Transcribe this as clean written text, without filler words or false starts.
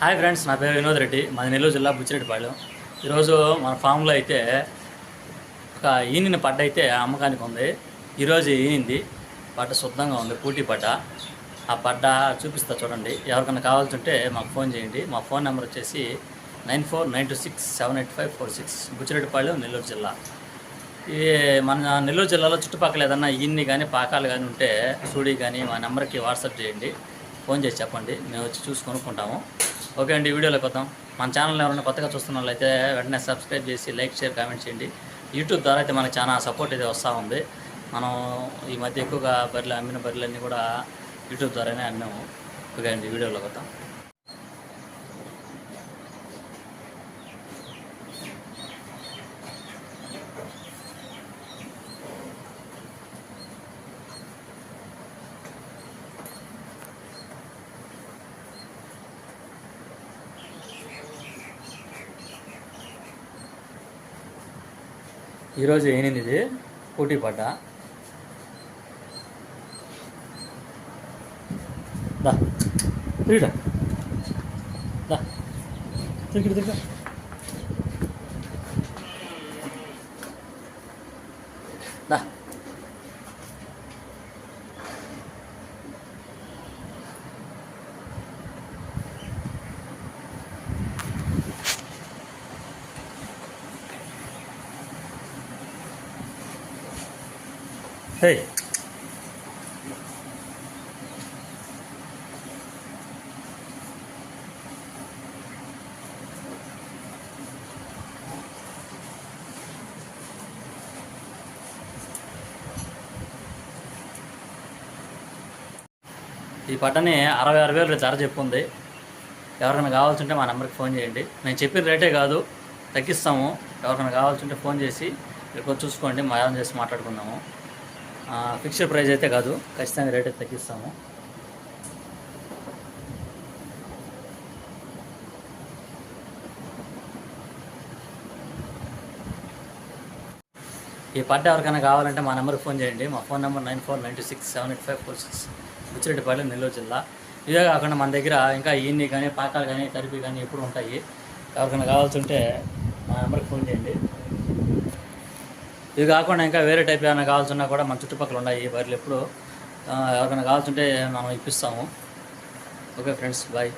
Hi friends, నా పేరు వినోద్ రెడ్డి, మాది నెల్లూరు జిల్లా బుచ్చిరెడ్డిపాళెం. ఈరోజు మన ఫామ్లో అయితే ఒక ఈనిన పడ్డ అయితే అమ్మకానికి ఉంది. ఈరోజు ఈనింది పడ్డ శుద్ధంగా ఉంది, పూటీ పడ్డ. ఆ పడ్డ చూపిస్తా చూడండి. ఎవరికైనా కావాల్సింటే మాకు ఫోన్ చేయండి. మా ఫోన్ నెంబర్ వచ్చేసి 9492678546, బుచ్చిరెడ్డిపాళెం, నెల్లూరు జిల్లా. ఈ మన నెల్లూరు జిల్లాలో చుట్టుపక్కల ఏదన్నా ఈన్ని కానీ పాకాలు కానీ ఉంటే సూడి కానీ మా నెంబర్కి వాట్సాప్ చేయండి, ఫోన్ చేసి చెప్పండి, మేము వచ్చి చూసి కొనుక్కుంటాము. ఓకే అండి, వీడియోలోకి వద్దాం. మన ఛానల్ ఎవరైనా కొత్తగా చూస్తున్న వాళ్ళైతే వెంటనే సబ్స్క్రైబ్ చేసి లైక్, షేర్, కామెంట్ చేయండి. యూట్యూబ్ ద్వారా అయితే మనకు చాలా సపోర్ట్ అయితే వస్తూ ఉంది. మనం ఈ మధ్య ఎక్కువగా అమ్మిన బర్రెలన్నీ కూడా యూట్యూబ్ ద్వారానే అమ్మాము. ఓకే అండి, వీడియోలోకి వద్దాం. ఈరోజు ఏనింది ఇది పోటీ పడ్డ. దా తిరిగిడా, దా తిరిగి తిరిగా. దా హే, ఈ పట్టని 66,000 ధర చెప్పుంది. ఎవరికైనా కావాల్సింటే మా నెంబర్కి ఫోన్ చేయండి. మేము చెప్పిన రేటే కాదు, తగ్గిస్తాము. ఎవరికైనా కావాల్సింటే ఫోన్ చేసి ఇక్కడ చూసుకోండి, మాయం చేసి మాట్లాడుకుందాము. ఫిక్స్డ్ ప్రైస్ అయితే కాదు, ఖచ్చితంగా రేట్ అయితే తగ్గిస్తాము. ఈ పడ్డ ఎవరికైనా కావాలంటే మా నెంబర్కి ఫోన్ చేయండి. మా ఫోన్ నెంబర్ 9496785546, బుచ్చిరెడ్డిపాళెం, నెల్లూరు జిల్లా. ఇదే కాకుండా మన దగ్గర ఇంకా ఈన్ని కానీ పాకాలు కానీ తరిపి కానీ ఎప్పుడు ఉంటాయి. ఎవరికైనా కావాల్సింటే మా నెంబర్కి ఫోన్ చేయండి. ఇవి కాకుండా ఇంకా వేరే టైప్ ఏమైనా కావాల్సిన కూడా మన చుట్టుపక్కల ఉన్నాయి బర్రెలు. ఎప్పుడు ఎవరికైనా కావాల్సింటే మనం ఇప్పిస్తాము. Okay friends, bye.